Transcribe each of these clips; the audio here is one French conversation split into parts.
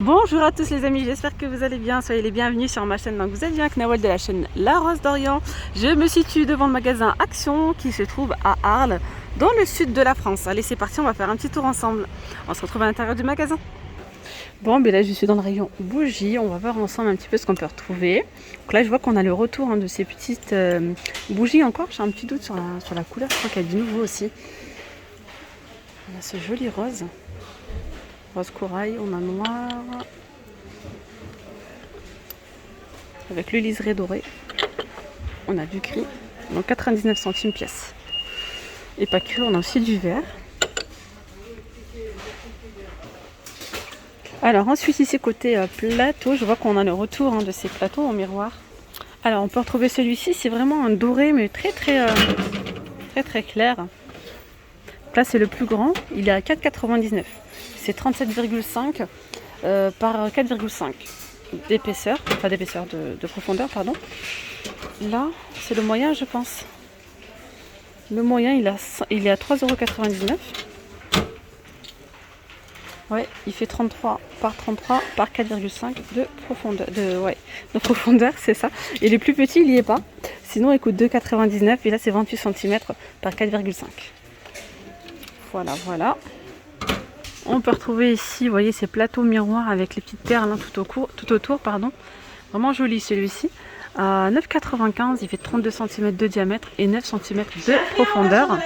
Bonjour à tous les amis, j'espère que vous allez bien, soyez les bienvenus sur ma chaîne. Donc vous êtes bien avec Nawal de la chaîne La Rose d'Orient. Je me situe devant le magasin Action qui se trouve à Arles, dans le sud de la France. Allez, c'est parti, on va faire un petit tour ensemble. On se retrouve à l'intérieur du magasin. Bon, ben là je suis dans le rayon bougies, on va voir ensemble un petit peu ce qu'on peut retrouver. Donc là je vois qu'on a le retour de ces petites bougies encore. J'ai un petit doute sur la couleur, je crois qu'il y a du nouveau aussi. On a ce joli rose. Rose corail, on a noir avec le liseré doré, on a du gris, donc 99 centimes pièce. Et pas que, on a aussi du vert. Alors ensuite ici côté plateau, je vois qu'on a le retour de ces plateaux en miroir. Alors on peut retrouver celui-ci, c'est vraiment un doré mais très clair. Là c'est le plus grand, il est à 4,99. C'est 37,5 par 4,5 d'épaisseur, enfin d'épaisseur de profondeur, pardon. Là, c'est le moyen, je pense. Le moyen, il est à 3,99 €. Ouais, il fait 33 par 33 par 4,5 de profondeur, c'est ça. Et les plus petits, il n'y est pas. Sinon, il coûte 2,99 et là, c'est 28 cm par 4,5. Voilà. On peut retrouver ici, vous voyez, ces plateaux miroirs avec les petites perles tout autour. Vraiment joli celui-ci. À 9,95 €, il fait 32 cm de diamètre et 9 cm de profondeur.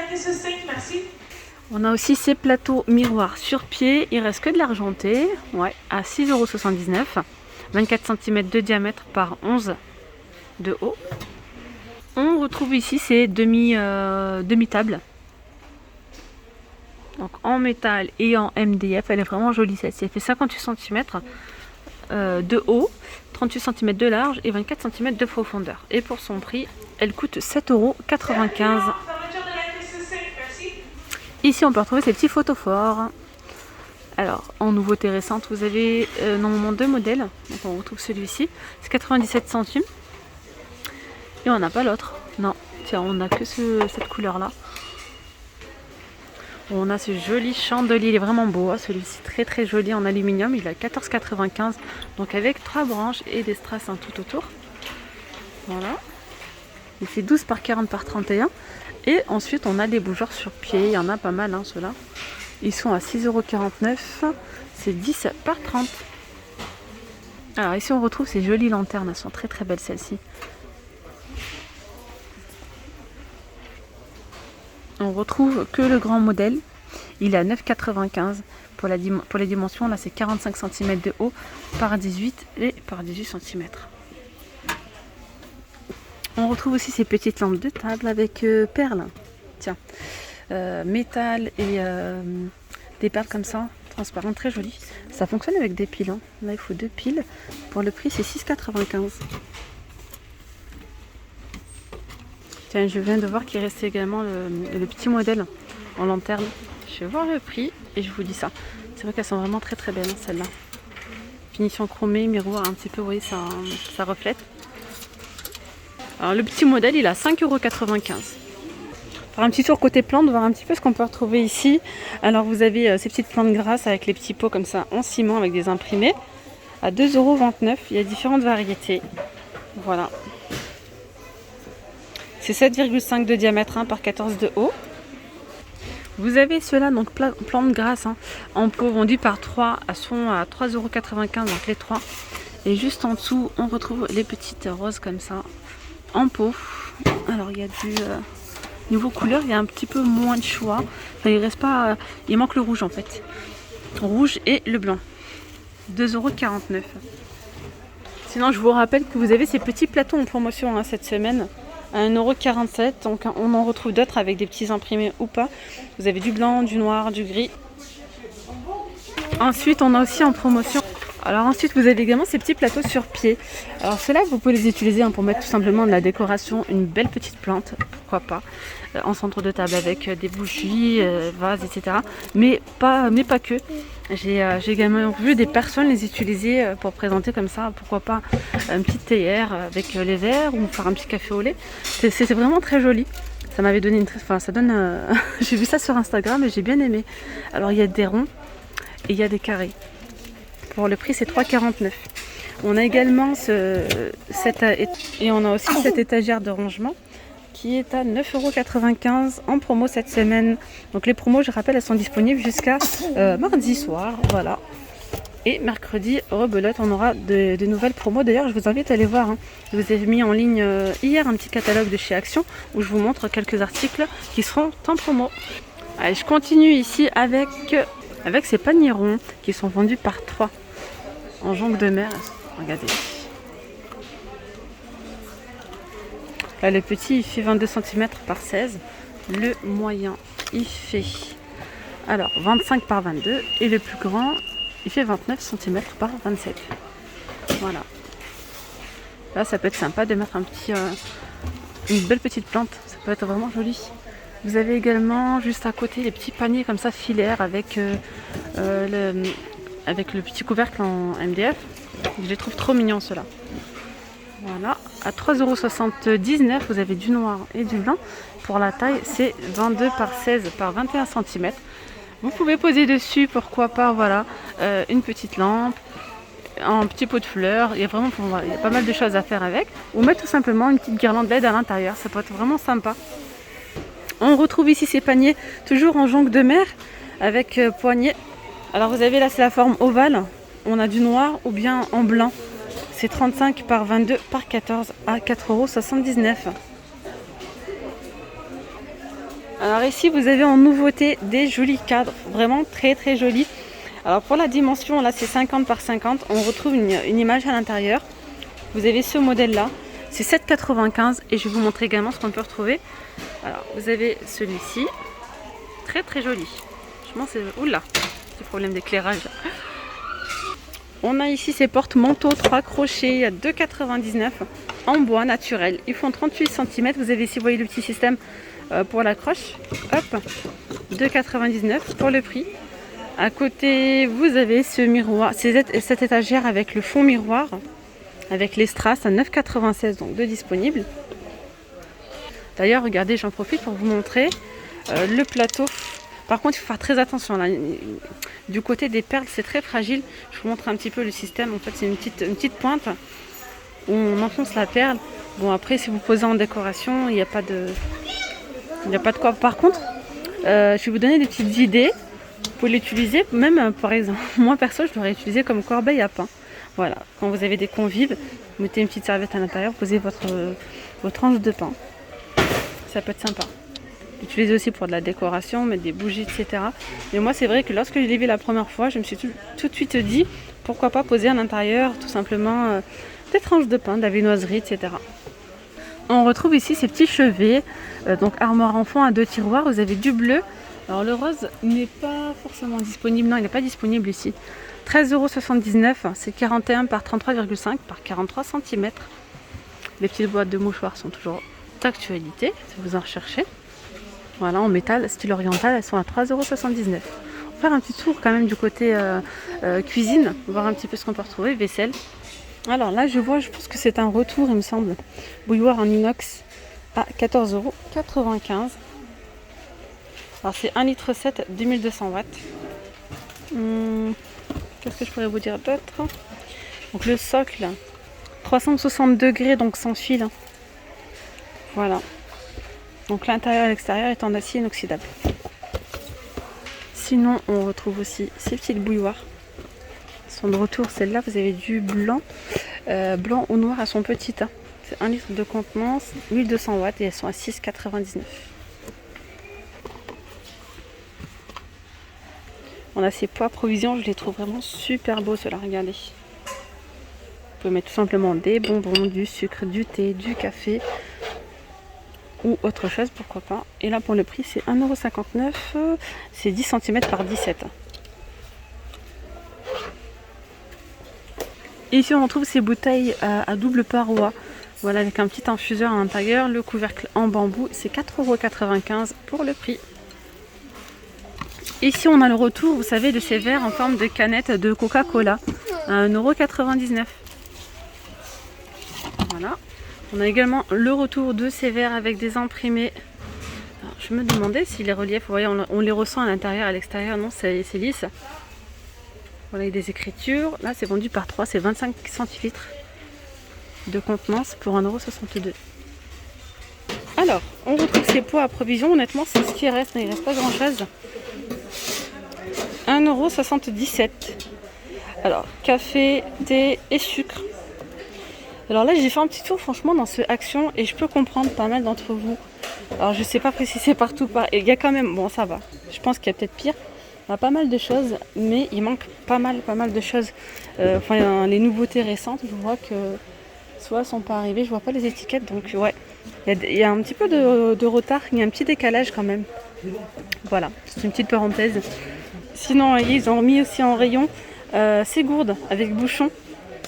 On a aussi ces plateaux miroirs sur pied, il reste que de l'argenté, ouais, à 6,79 €. 24 cm de diamètre par 11 de haut. On retrouve ici ces demi-tables. Donc en métal et en MDF, elle est vraiment jolie celle-ci. Elle fait 58 cm de haut, 38 cm de large et 24 cm de profondeur. Et pour son prix, elle coûte 7,95 €. Ici, on peut retrouver ces petits photophores. Alors, en nouveauté récente, vous avez normalement deux modèles. Donc on retrouve celui-ci, c'est 97 centimes. Et on n'a pas l'autre. Non, tiens, on n'a que cette couleur-là. On a ce joli chandelier, il est vraiment beau, hein, celui-ci très joli en aluminium, il a 14,95 €, donc avec 3 branches et des strass tout autour. Voilà. Il fait 12 par 40 par 31. Et ensuite on a des bougeoirs sur pied, il y en a pas mal ceux-là. Ils sont à 6,49 €, c'est 10 par 30. Alors ici on retrouve ces jolies lanternes, elles sont très belles celles-ci. On retrouve que le grand modèle, il est à 9,95 € pour les dimensions. Là c'est 45 cm de haut par 18 et par 18 cm. On retrouve aussi ces petites lampes de table avec perles, tiens, métal et des perles comme ça, transparentes, très jolies. Ça fonctionne avec des piles, hein. Là il faut 2 piles, pour le prix c'est 6,95 €. Tiens, je viens de voir qu'il restait également le petit modèle en lanterne. Je vais voir le prix et je vous dis ça. C'est vrai qu'elles sont vraiment très belles, hein, celles-là. Finition chromée, miroir un petit peu, vous voyez, ça reflète. Alors le petit modèle, il a 5,95 €. Faire un petit tour côté plantes, voir un petit peu ce qu'on peut retrouver ici. Alors vous avez ces petites plantes grasses avec les petits pots comme ça en ciment avec des imprimés à 2,29 €. Il y a différentes variétés. Voilà. C'est 7,5 de diamètre, hein, par 14 de haut. Vous avez ceux-là, donc plantes grasses, hein, en pot vendues par 3 à 3,95 €, donc les 3. Et juste en dessous, on retrouve les petites roses comme ça, en pot. Alors il y a du niveau couleur, il y a un petit peu moins de choix. Enfin, il reste pas, il manque le rouge en fait. Rouge et le blanc. 2,49 €. Sinon, je vous rappelle que vous avez ces petits plateaux en promotion, hein, cette semaine. À 1,47 €, donc on en retrouve d'autres avec des petits imprimés ou pas. Vous avez du blanc, du noir, du gris. Ensuite on a aussi en promotion, alors ensuite vous avez également ces petits plateaux sur pied. Alors ceux-là vous pouvez les utiliser, hein, pour mettre tout simplement de la décoration, une belle petite plante, pourquoi pas, en centre de table avec des bougies, vases, etc. Mais pas que. J'ai également vu des personnes les utiliser pour présenter comme ça, pourquoi pas une petite théière avec les verres ou faire un petit café au lait. C'est vraiment très joli. Ça m'avait donné ça donne. J'ai vu ça sur Instagram et j'ai bien aimé. Alors il y a des ronds et il y a des carrés. Pour le prix, c'est 3,49. On a également on a aussi cette étagère de rangement qui est à 9,95 € en promo cette semaine. Donc les promos, je rappelle, elles sont disponibles jusqu'à mardi soir. Voilà. Et mercredi, rebelote, on aura de nouvelles promos. D'ailleurs, je vous invite à aller voir. Je vous ai mis en ligne hier un petit catalogue de chez Action où je vous montre quelques articles qui seront en promo. Allez, je continue ici avec ces paniers ronds qui sont vendus par 3 en jonc de mer. Regardez. Là, le petit, il fait 22 cm par 16. Le moyen, il fait 25 par 22. Et le plus grand, il fait 29 cm par 27. Voilà. Là, ça peut être sympa de mettre une belle petite plante. Ça peut être vraiment joli. Vous avez également, juste à côté, les petits paniers comme ça, filaires, avec le petit couvercle en MDF. Je les trouve trop mignons, ceux-là. Voilà. À 3,79 €, vous avez du noir et du blanc. Pour la taille, c'est 22 par 16 par 21 cm. Vous pouvez poser dessus, pourquoi pas, voilà, une petite lampe, un petit pot de fleurs. Il y a pas mal de choses à faire avec. Ou mettre tout simplement une petite guirlande LED à l'intérieur. Ça peut être vraiment sympa. On retrouve ici ces paniers, toujours en jonc de mer, avec poignée. Alors vous avez là, c'est la forme ovale. On a du noir ou bien en blanc. C'est 35 par 22 par 14 à 4,79 €. Alors ici, vous avez en nouveauté des jolis cadres, vraiment très très jolis. Alors pour la dimension, là c'est 50 par 50. On retrouve une image à l'intérieur. Vous avez ce modèle-là. C'est 7,95 € et je vais vous montrer également ce qu'on peut retrouver. Alors vous avez celui-ci, très très joli. Franchement, c'est... Oula, petit problème d'éclairage. On a ici ces porte-manteaux 3 crochets à 2,99 € en bois naturel. Ils font 38 cm. Vous avez ici, vous voyez le petit système pour l'accroche. Hop, 2,99 € pour le prix. À côté, vous avez ce miroir, cette étagère avec le fond miroir, avec les strass à 9,96 €, donc deux disponibles. D'ailleurs, regardez, j'en profite pour vous montrer le plateau. Par contre, il faut faire très attention. Là. Du côté des perles, c'est très fragile. Je vous montre un petit peu le système. En fait, c'est une petite pointe où on enfonce la perle. Bon, après, si vous posez en décoration, il n'y a pas de quoi. Par contre, je vais vous donner des petites idées. Vous pouvez l'utiliser, même par exemple, moi perso, je l'aurais utilisé comme corbeille à pain. Voilà, quand vous avez des convives, vous mettez une petite serviette à l'intérieur, posez vos tranches de pain. Ça peut être sympa. Utilisez aussi pour de la décoration, mettre des bougies, etc. Mais moi, c'est vrai que lorsque je l'ai vu la première fois, je me suis tout de suite dit, pourquoi pas poser à l'intérieur, tout simplement, des tranches de pain, de la viennoiserie, etc. On retrouve ici ces petits chevets, donc armoire enfant à 2 tiroirs. Vous avez du bleu. Alors le rose n'est pas forcément disponible. Non, il n'est pas disponible ici. 13,79 €. C'est 41 par 33,5 par 43 cm. Les petites boîtes de mouchoirs sont toujours d'actualité, si vous en recherchez. Voilà, en métal, style oriental, elles sont à 3,79 €. On va faire un petit tour quand même du côté cuisine, voir un petit peu ce qu'on peut retrouver. Vaisselle. Alors là, je pense que c'est un retour, il me semble. Bouilloire en inox à 14,95 €. Alors c'est 1,7 litre, 2200 watts. Qu'est-ce que je pourrais vous dire d'autre? Donc le socle, 360 degrés, donc sans fil. Voilà. Donc l'intérieur et l'extérieur est en acier inoxydable. Sinon, on retrouve aussi ces petites bouilloires. Elles sont de retour, celle-là, vous avez du blanc. Blanc ou noir, elles sont petites. C'est 1 litre de contenance, 1200 watts et elles sont à 6,99 €. On a ces pois provisions, je les trouve vraiment super beaux, ceux-là, regardez. Vous pouvez mettre tout simplement des bonbons, du sucre, du thé, du café ou autre chose, pourquoi pas. Et là, pour le prix, c'est 1,59 €, c'est 10 cm par 17. Et ici, on retrouve ces bouteilles à double paroi. Voilà, avec un petit infuseur à l'intérieur, le couvercle en bambou, c'est 4,95 € pour le prix. Ici, on a le retour, vous savez, de ces verres en forme de canette de Coca-Cola, à 1,99 €. Voilà. On a également le retour de ces verres avec des imprimés. Alors, je me demandais si les reliefs, vous voyez, on les ressent à l'intérieur, à l'extérieur, non, c'est lisse. Voilà, il y a des écritures. Là, c'est vendu par 3, c'est 25 centilitres de contenance pour 1,62 €. Alors, on retrouve ces pots à provision. Honnêtement, c'est ce qui reste, mais il ne reste pas grand-chose. 1,77 €. Alors, café, thé et sucre. Alors là, j'ai fait un petit tour, franchement, dans ce Action, et je peux comprendre pas mal d'entre vous. Alors, je sais pas préciser partout, il y a quand même, bon, ça va. Je pense qu'il y a peut-être pire. Il y a pas mal de choses, mais il manque pas mal de choses. Enfin, les nouveautés récentes, je vois que soit elles sont pas arrivées, je vois pas les étiquettes, donc ouais. Il y a un petit peu de retard, il y a un petit décalage quand même. Voilà, c'est une petite parenthèse. Sinon, ils ont remis aussi en rayon ces gourdes avec bouchon.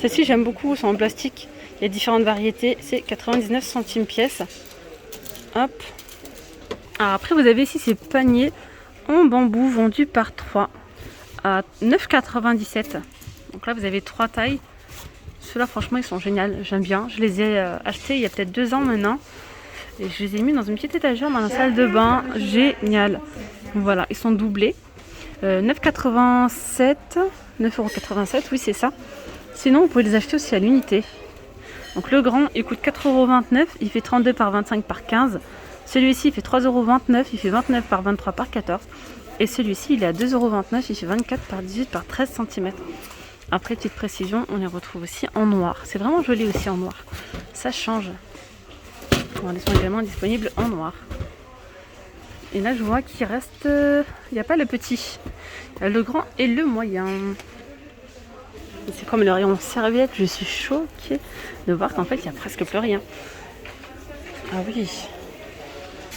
Celles-ci, j'aime beaucoup, sont en plastique. Il y a différentes variétés, c'est 99 centimes pièce. Hop. Alors après, vous avez ici ces paniers en bambou vendus par 3 à 9,97 €. Donc là, vous avez 3 tailles. Ceux-là, franchement, ils sont géniaux. J'aime bien. Je les ai achetés il y a peut-être 2 ans maintenant. Et je les ai mis dans une petite étagère dans la salle de bain. Génial. Voilà, ils sont doublés. 9,87 €. 9,87 €, oui, c'est ça. Sinon, vous pouvez les acheter aussi à l'unité. Donc le grand, il coûte 4,29 €. Il fait 32 par 25 par 15. Celui-ci, il fait 3,29 €. Il fait 29 par 23 par 14. Et celui-ci, il est à 2,29 €. Il fait 24 par 18 par 13 cm. Après, petite précision, on les retrouve aussi en noir. C'est vraiment joli aussi en noir. Ça change. Bon, ils sont également disponibles en noir. Et là, je vois qu'il reste... Il n'y a pas le petit. Il y a le grand et le moyen. C'est comme le rayon serviette. Je suis choquée de voir qu'en fait, il n'y a presque plus rien. Ah oui.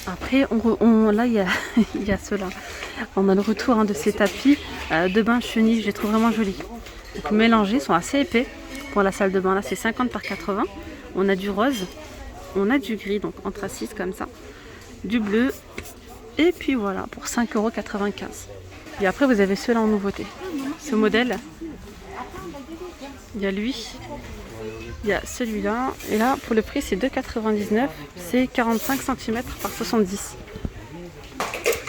Après, là, il y a, il y a ceux-là. On a le retour de ces tapis de bain chenilles. Je les trouve vraiment jolis. Donc, mélangés, sont assez épais pour la salle de bain. Là, c'est 50 par 80. On a du rose. On a du gris, donc anthracite comme ça. Du bleu. Et puis voilà, pour 5,95 €. Et après, vous avez ceux-là en nouveauté. Ce modèle, il y a lui, il y a celui-là. Et là, pour le prix, c'est 2,99 €. C'est 45 cm par 70.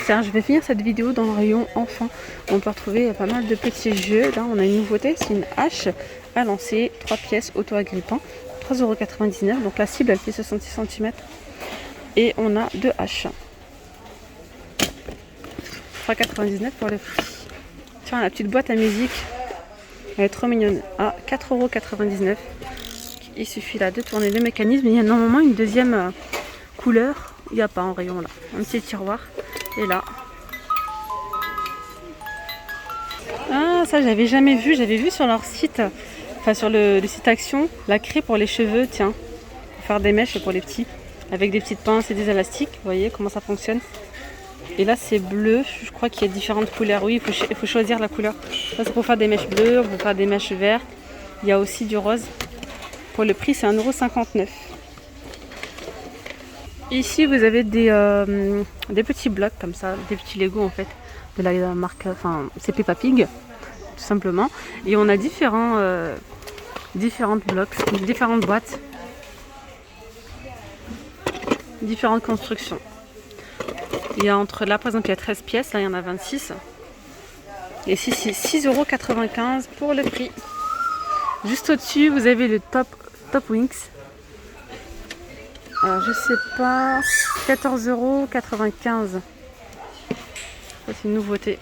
Tiens, je vais finir cette vidéo dans le rayon enfant. On peut retrouver pas mal de petits jeux. Là, on a une nouveauté, c'est une hache à lancer, 3 pièces auto-agrippant, 3,99 €. Donc la cible, elle fait 66 cm. Et on a 2 haches. 3,99 € pour le prix. Tiens, la petite boîte à musique, elle est trop mignonne. À 4,99 €. Il suffit là de tourner le mécanisme. Il y a normalement une deuxième couleur. Il n'y a pas en rayon là. Un petit tiroir. Et là. Ah, ça j'avais jamais vu. J'avais vu sur leur site, enfin sur le site Action, la craie pour les cheveux. Tiens, pour faire des mèches pour les petits. Avec des petites pinces et des élastiques. Vous voyez comment ça fonctionne. Et là c'est bleu, je crois qu'il y a différentes couleurs. Oui, il faut choisir la couleur. Ça c'est pour faire des mèches bleues, pour faire des mèches vertes. Il y a aussi du rose. Pour le prix c'est 1,59 €. Ici vous avez des petits blocs comme ça, des petits Lego en fait. De la marque, enfin c'est Peppa Pig, tout simplement. Et on a différentes blocs, différentes boîtes. Différentes constructions. Il y a entre là, par exemple, il y a 13 pièces, là il y en a 26. Et ici, c'est 6,95 € pour le prix. Juste au-dessus, vous avez le Top Wings. Alors, je sais pas, 14,95 €. Ça, c'est une nouveauté.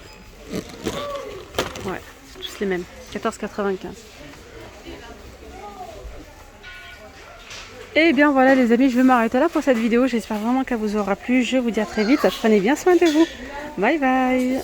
Ouais, c'est tous les mêmes. 14,95 €. Et bien voilà les amis, je vais m'arrêter là pour cette vidéo. J'espère vraiment qu'elle vous aura plu. Je vous dis à très vite. Prenez bien soin de vous. Bye bye.